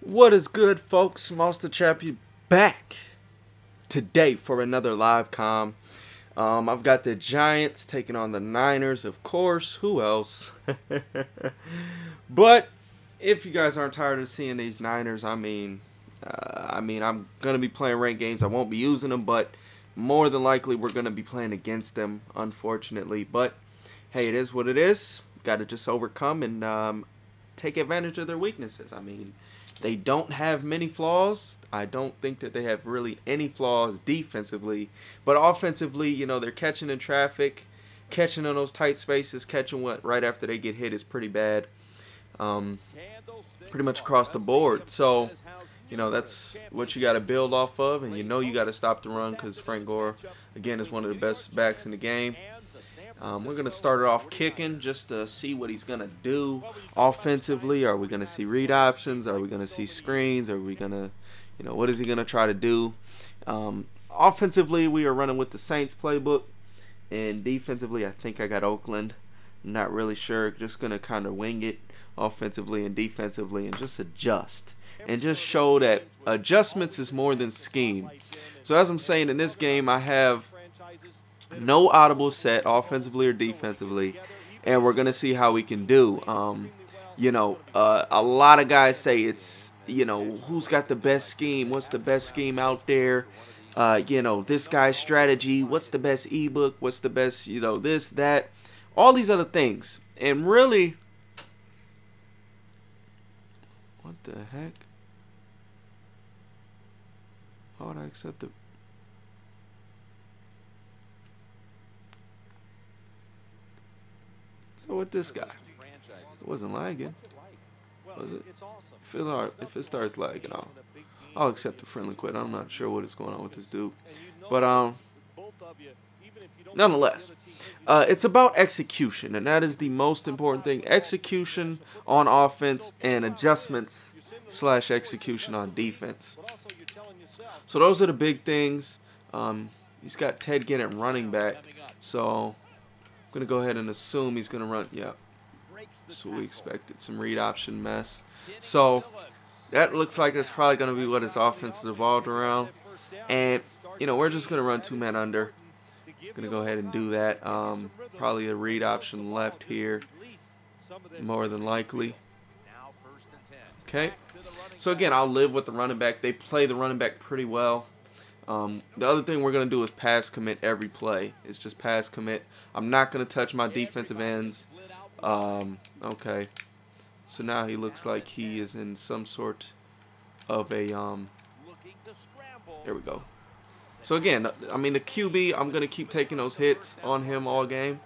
What is good, folks? Monster Champion back today for another live comm. I've got the Giants taking on the Niners, of course. Who else? But if you guys aren't tired of seeing these Niners, I'm gonna be playing ranked games. I won't be using them, but more than likely we're gonna be playing against them, unfortunately. But hey, it is what it is. Got to just overcome and take advantage of their weaknesses. They don't have many flaws. I don't think that they have really any flaws defensively. But offensively, you know, they're catching in traffic, catching in those tight spaces, catching what right after they get hit is pretty bad. Pretty much across the board. So, you know, that's what you got to build off of. And you know you got to stop the run because Frank Gore, again, is one of the best backs in the game. We're going to start it off kicking just to see what he's going to do offensively. Are we going to see read options? Are we going to see screens? Are we going to, you know, what is he going to try to do? Offensively, we are running with the Saints playbook. And defensively, I think I got Oakland. Not really sure. Just going to kind of wing it offensively and defensively and just adjust. And just show that adjustments is more than scheme. So as I'm saying, in this game, I have no audible set offensively or defensively, and we're gonna see how we can do. A lot of guys say it's, you know, who's got the best scheme, what's the best scheme out there, this guy's strategy, what's the best ebook, what's the best, you know, this, that, all these other things. And really, what the heck? Why would I accept it? So with this guy, it wasn't lagging, was it? If it starts lagging, I'll accept the friendly quit. I'm not sure what is going on with this dude, but nonetheless, it's about execution, and that is the most important thing. Execution on offense and adjustments / execution on defense. So those are the big things. He's got Ted Ginn running back, so I'm going to go ahead and assume he's going to run. Yeah, so we expected some read option mess. So that looks like it's probably going to be what his offense is evolved around. And, you know, we're just going to run 2-man under. Going to go ahead and do that. Probably a read option left here, more than likely. Okay. So, again, I'll live with the running back. They play the running back pretty well. The other thing we're going to do is pass commit every play. It's just pass commit. I'm not going to touch my defensive ends. Okay. So now he looks like he is in some sort of a, there we go. So again, the QB, I'm going to keep taking those hits on him all game.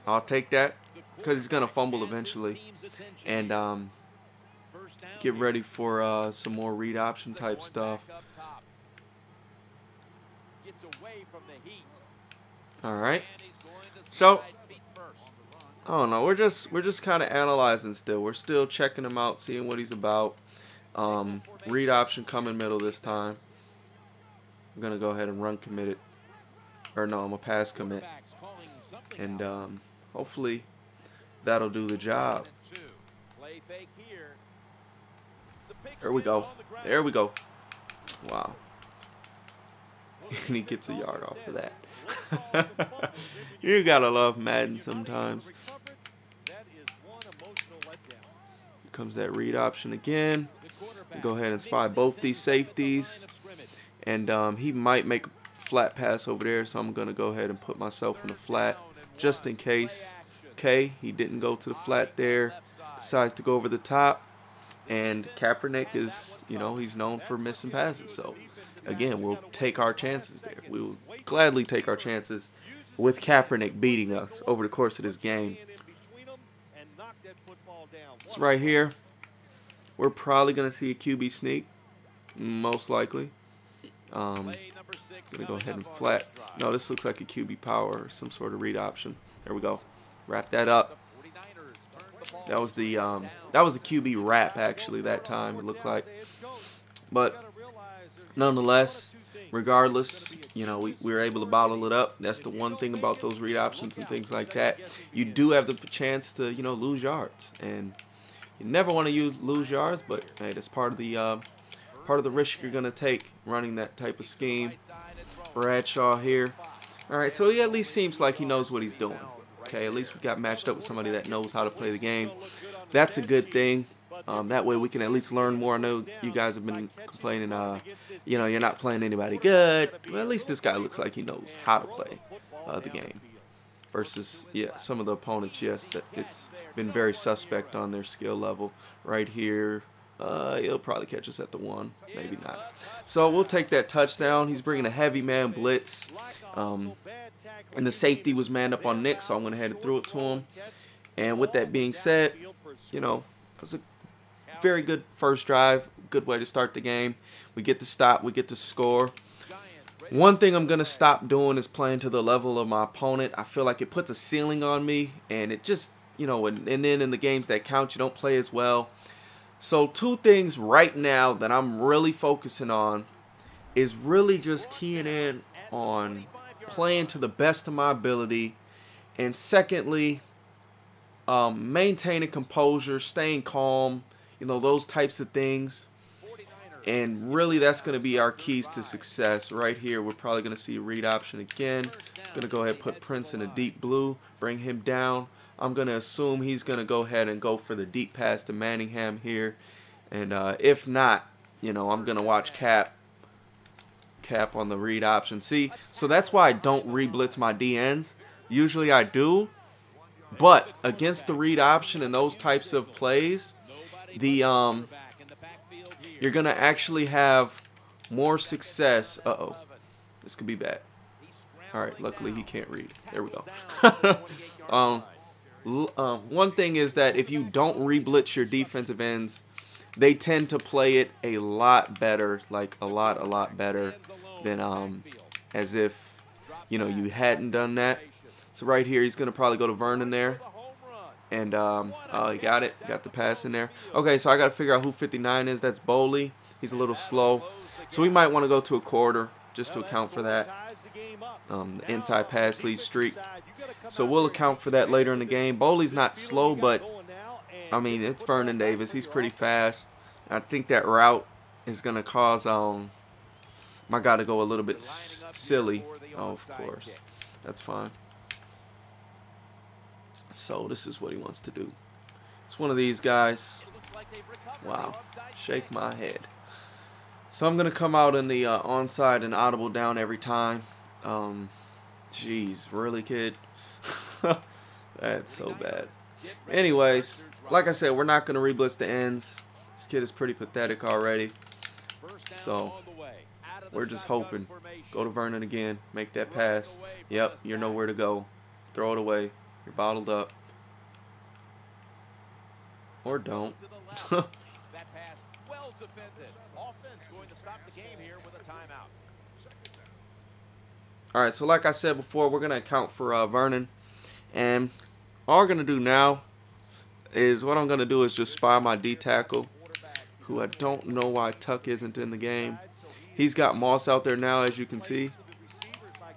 I'll take that because he's going to fumble eventually. And get ready for some more read option type stuff. All right. So I don't know. We're just kind of analyzing still. We're still checking him out, seeing what he's about. Read option coming middle this time. I'm gonna go ahead and run commit it, or no, I'm gonna pass commit, and hopefully that'll do the job. There we go. There we go. Wow. And he gets a yard off of that. You gotta love Madden sometimes. Here comes that read option again. Go ahead and spy both these safeties. And he might make a flat pass over there, so I'm gonna go ahead and put myself in the flat just in case. Okay, he didn't go to the flat there. Decides to go over the top. And Kaepernick is, you know, he's known for missing passes. So again, we'll take our chances there. We will gladly take our chances with Kaepernick beating us over the course of this game. It's right here. We're probably going to see a QB sneak, most likely. Going to go ahead and flat. No, this looks like a QB power or some sort of read option. There we go. Wrap that up. That was the QB wrap actually that time, it looked like. But nonetheless, regardless, you know, we were able to bottle it up. That's the one thing about those read options and things like that. You do have the chance to, you know, lose yards. And You never want to lose yards, but hey, that's part of the risk you're gonna take running that type of scheme. Bradshaw here. All right, so he at least seems like he knows what he's doing. Okay, at least we got matched up with somebody that knows how to play the game. That's a good thing. That way we can at least learn more. I know you guys have been complaining, you know, you're not playing anybody good. Well, at least this guy looks like he knows how to play the game. Versus, yeah, some of the opponents, yes, that it's been very suspect on their skill level. Right here, he'll probably catch us at the 1, maybe not. So we'll take that touchdown. He's bringing a heavy man blitz. And the safety was manned up on Nick, so I'm going to head and throw it to him. And with that being said, you know, it was a very good first drive, good way to start the game. We get to stop, we get to score. One thing I'm going to stop doing is playing to the level of my opponent. I feel like it puts a ceiling on me, and it just, you know, and then in the games that count, you don't play as well. So 2 things right now that I'm really focusing on is really just keying in on playing to the best of my ability, and secondly, maintaining composure, staying calm, you know, those types of things. And really, that's going to be our keys to success. Right here, we're probably going to see a read option again. Going to go ahead and put Prince in a deep blue, bring him down. I'm going to assume he's going to go ahead and go for the deep pass to Manningham here. And if not, you know, I'm going to watch Cap on the read option. See, so that's why I don't re-blitz my DNs. Usually I do. But against the read option and those types of plays, you're going to actually have more success. Uh-oh. This could be bad. All right, luckily he can't read. There we go. One thing is that if you don't re-blitz your defensive ends, they tend to play it a lot better, like a lot better than as if, you know, you hadn't done that. So right here, he's going to probably go to Vernon there. And, he got it. Got the pass in there. Okay, so I got to figure out who 59 is. That's Boley. He's a little slow. So we might want to go to a quarter just to account for that. The inside pass lead streak. So we'll account for that later in the game. Boley's not slow, but, I mean, it's Vernon Davis. He's pretty fast. I think that route is going to cause my guy to go a little bit silly. Oh, of course. That's fine. So this is what he wants to do. It's one of these guys. Wow. Shake my head. So I'm going to come out in the onside and audible down every time. Jeez, really, kid? That's so bad. Anyways, like I said, we're not going to re-blitz the ends. This kid is pretty pathetic already. So we're just hoping. Go to Vernon again. Make that pass. Yep, you know where to go. Throw it away. You're bottled up. Or don't. Alright, so like I said before, we're going to account for Vernon. And all we're going to do now is what I'm going to do is just spy my D-tackle, who I don't know why Tuck isn't in the game. He's got Moss out there now, as you can see.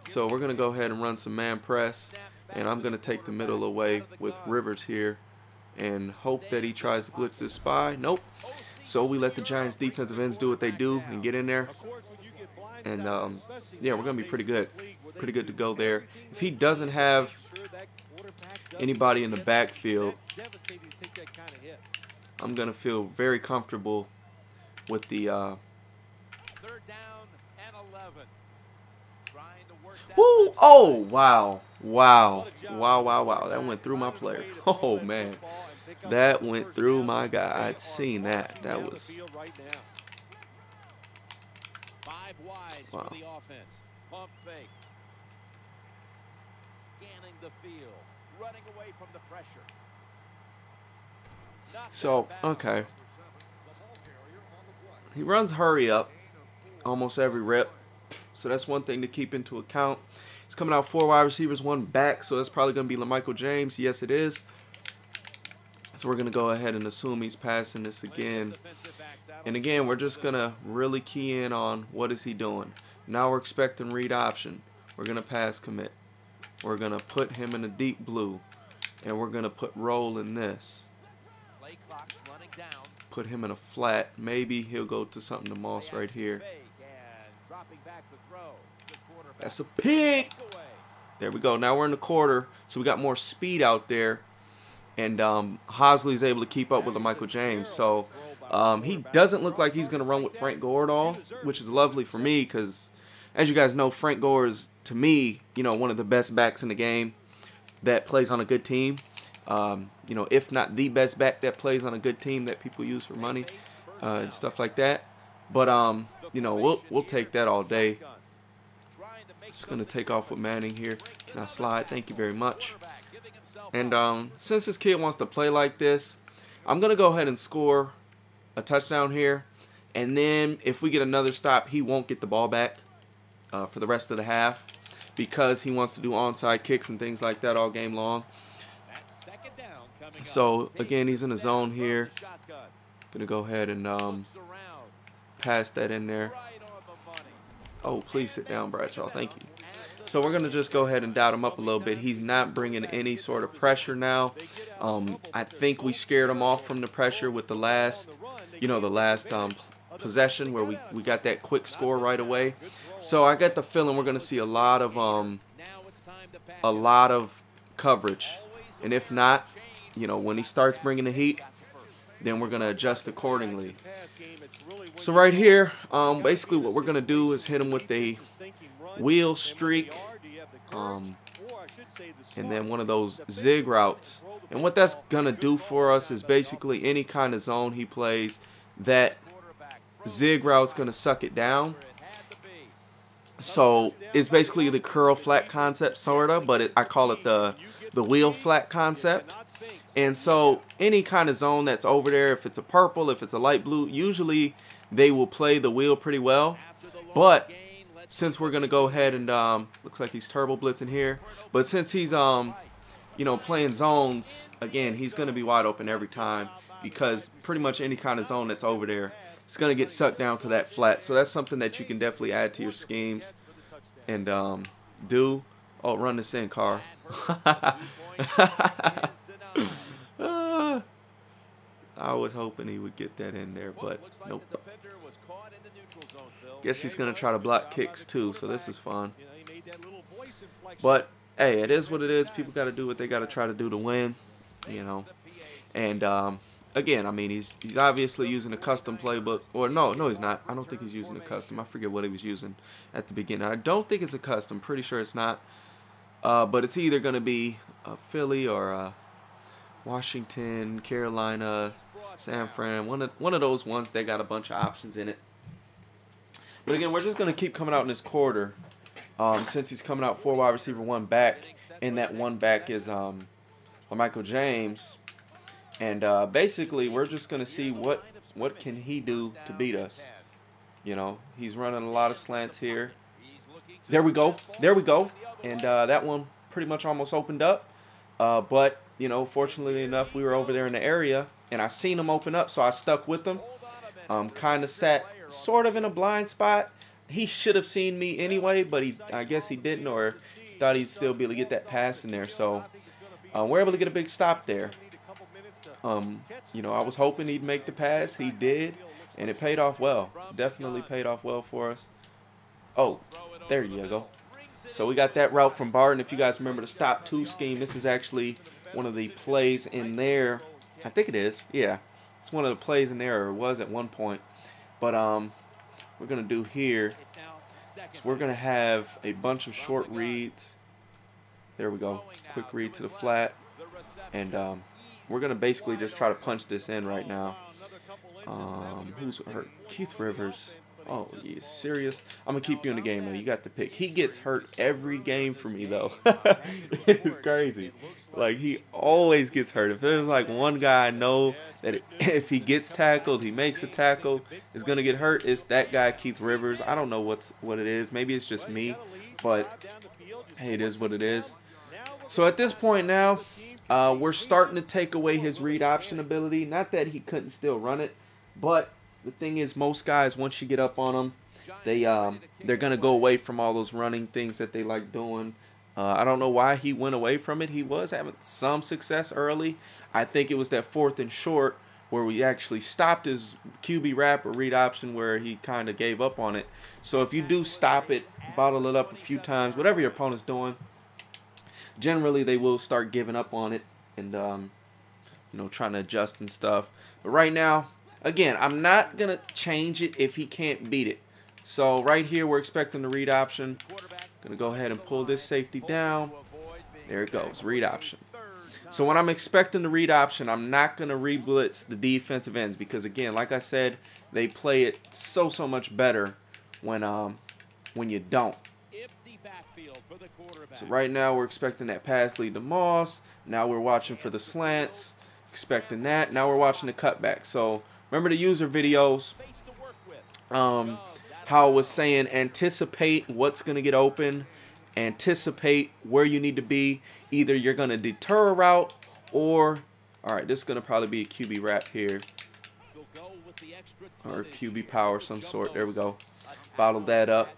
So we're going to go ahead and run some man press. And I'm going to take the middle away with Rivers here and hope that he tries to glitch this spy. Nope. So we let the Giants defensive ends do what they do and get in there. And, yeah, we're going to be pretty good. Pretty good to go there. If he doesn't have anybody in the backfield, I'm going to feel very comfortable with the woo! Oh, wow. Wow. Wow, wow, wow. That went through my player. Oh, man. That went through my guy. I'd seen that. That was... Wow. So, okay. He runs hurry up almost every rep. So that's one thing to keep into account. He's coming out 4 wide receivers, 1 back. So that's probably going to be LaMichael James. Yes, it is. So we're going to go ahead and assume he's passing this again. And again, we're just going to really key in on what is he doing. Now we're expecting read option. We're going to pass commit. We're going to put him in a deep blue. And we're going to put roll in this. Put him in a flat. Maybe he'll go to something to Moss right here. That's a pick. There we go. Now we're in the quarter, so we got more speed out there. And Hosley's able to keep up with the Michael James. So he doesn't look like he's going to run with Frank Gore at all, which is lovely for me because, as you guys know, Frank Gore is, to me, one of the best backs in the game that plays on a good team. If not the best back that plays on a good team that people use for money and stuff like that. But, we'll take that all day. Just going to take off with Manning here. Can I slide? Thank you very much. And since this kid wants to play like this, I'm going to go ahead and score a touchdown here. And then if we get another stop, he won't get the ball back for the rest of the half because he wants to do onside kicks and things like that all game long. So, again, he's in the zone here. Going to go ahead and pass that in there. Oh, please sit down, Bradshaw. Thank you. So we're going to just go ahead and doubt him up a little bit. He's not bringing any sort of pressure now. I think we scared him off from the pressure with the last, possession where we got that quick score right away. So I got the feeling we're going to see a lot of coverage. And if not, when he starts bringing the heat, then we're going to adjust accordingly. So right here, basically what we're going to do is hit him with a wheel streak, and then one of those zig routes. And what that's going to do for us is basically any kind of zone he plays, that zig route's going to suck it down. So it's basically the curl flat concept, sort of, but I call it the wheel flat concept. And so any kind of zone that's over there, if it's a purple, if it's a light blue, usually they will play the wheel pretty well. But since we're going to go ahead and, looks like he's turbo blitzing here. But since he's, playing zones, again, he's going to be wide open every time because pretty much any kind of zone that's over there, it's going to get sucked down to that flat. So that's something that you can definitely add to your schemes and do. Oh, run this in, Carr. I was hoping he would get that in there, but nope. Guess he's going to try to block kicks too, so this is fun. But, hey, it is what it is. People got to do what they got to try to do to win, And, again, I mean, he's obviously using a custom playbook. Or, no, he's not. I don't think he's using a custom. I forget what he was using at the beginning. I don't think it's a custom. Pretty sure it's not. But it's either going to be Philly or Washington, Carolina, San Fran. One of those ones that got a bunch of options in it. But again, we're just going to keep coming out in this quarter. Since he's coming out 4 wide receiver, 1 back. And that 1 back is Michael James. And basically, we're just going to see what can he do to beat us. He's running a lot of slants here. There we go. There we go. And that one pretty much almost opened up. But, fortunately enough, we were over there in the area. And I seen him open up, so I stuck with him. Kind of sat sort of in a blind spot. He should have seen me anyway, but I guess he didn't, or thought he'd still be able to get that pass in there. So we're able to get a big stop there. I was hoping he'd make the pass. He did, and it paid off well. Definitely paid off well for us. Oh, there you go. So we got that route from Barton. If you guys remember the stop 2 scheme, this is actually one of the plays in there. I think it is. Yeah, it's one of the plays in there, or it was at one point. But we're going to do here is we're going to have a bunch of short reads. There we go. Quick read to the flat. And we're going to basically just try to punch this in right now. Who's hurt? Keith Rivers. Oh, you serious? I'm going to keep you in the game, though. You got the pick. He gets hurt every game for me, though. It's crazy. Like, he always gets hurt. If there's, like, one guy I know that if he gets tackled, he makes a tackle, is going to get hurt, it's that guy, Keith Rivers. I don't know what it is. Maybe it's just me. But, hey, it is what it is. So, at this point now, we're starting to take away his read option ability. Not that he couldn't still run it, but the thing is, most guys, once you get up on them, they're going to go away from all those running things that they like doing. I don't know why he went away from it. He was having some success early. I think it was that 4th and short where we actually stopped his QB wrap or read option where he kind of gave up on it. So if you do stop it, bottle it up a few times, whatever your opponent's doing, generally they will start giving up on it and you know, trying to adjust and stuff. But right now, again, I'm not gonna change it if he can't beat it. So right here we're expecting the read option. Gonna go ahead and pull this safety down. There it goes, read option. So when I'm expecting the read option, I'm not gonna re-blitz the defensive ends because, again, like I said, they play it so much better when you don't. So right now we're expecting that pass lead to Moss. Now we're watching for the slants, expecting that. Now we're watching the cutback. So remember the user videos, how I was saying anticipate what's going to get open, anticipate where you need to be. Either you're going to deter a route or, all right, this is going to probably be a QB wrap here or QB power of some sort. There we go. Bottled that up.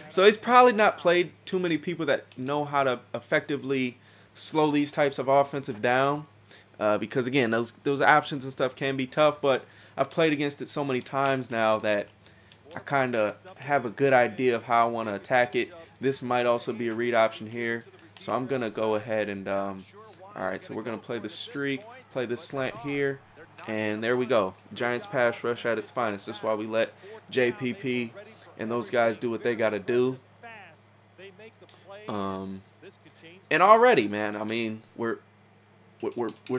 So he's probably not played too many people that know how to effectively slow these types of offensive down, because again, those options and stuff can be tough, but I've played against it so many times now that I kind of have a good idea of how I want to attack it. This might also be a read option here, so I'm gonna go ahead and all right, so we're gonna play the streak, play this slant here, and there we go. Giants pass rush at its finest. That's why we let JPP and those guys do what they got to do. And already, man, I mean, we're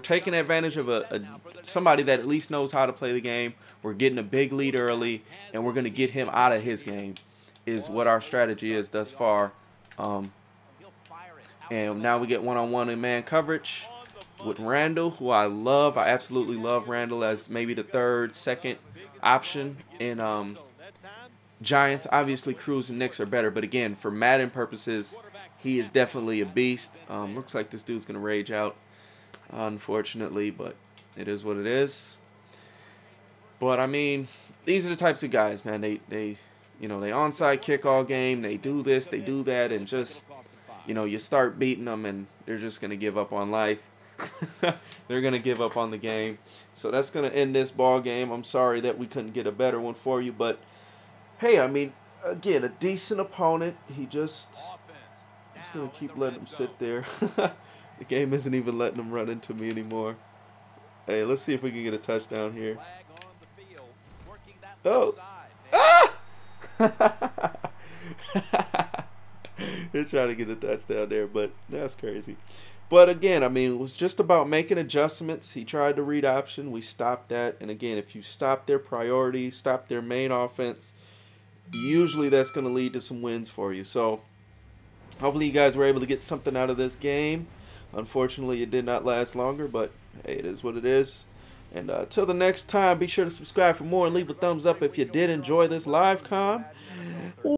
taking advantage of somebody that at least knows how to play the game. We're getting a big lead early, and we're going to get him out of his game, is what our strategy is thus far. And now we get one-on-one in man coverage with Randall, who I love. I absolutely love Randall as maybe the third, second option in Giants. Obviously, Cruz and Knicks are better, but again, for Madden purposes, he is definitely a beast. Looks like this dude's gonna rage out, unfortunately, but it is what it is. But I mean, these are the types of guys, man. They you know, they onside kick all game. They do this, they do that, and just, you know, you start beating them, and they're just gonna give up on life. They're gonna give up on the game. So that's gonna end this ball game. I'm sorry that we couldn't get a better one for you, but hey, I mean, again, a decent opponent. He's going to keep letting him sit there. The game isn't even letting him run into me anymore. Hey, let's see if we can get a touchdown here. Oh! Ah! They're trying to get a touchdown there, but that's crazy. But again, I mean, it was just about making adjustments. He tried to read option. We stopped that. And again, if you stop their priority, stop their main offense, usually that's going to lead to some wins for you. So hopefully you guys were able to get something out of this game. Unfortunately, it did not last longer, but hey, it is what it is. And till the next time, be sure to subscribe for more and leave a thumbs up if you did enjoy this live comm.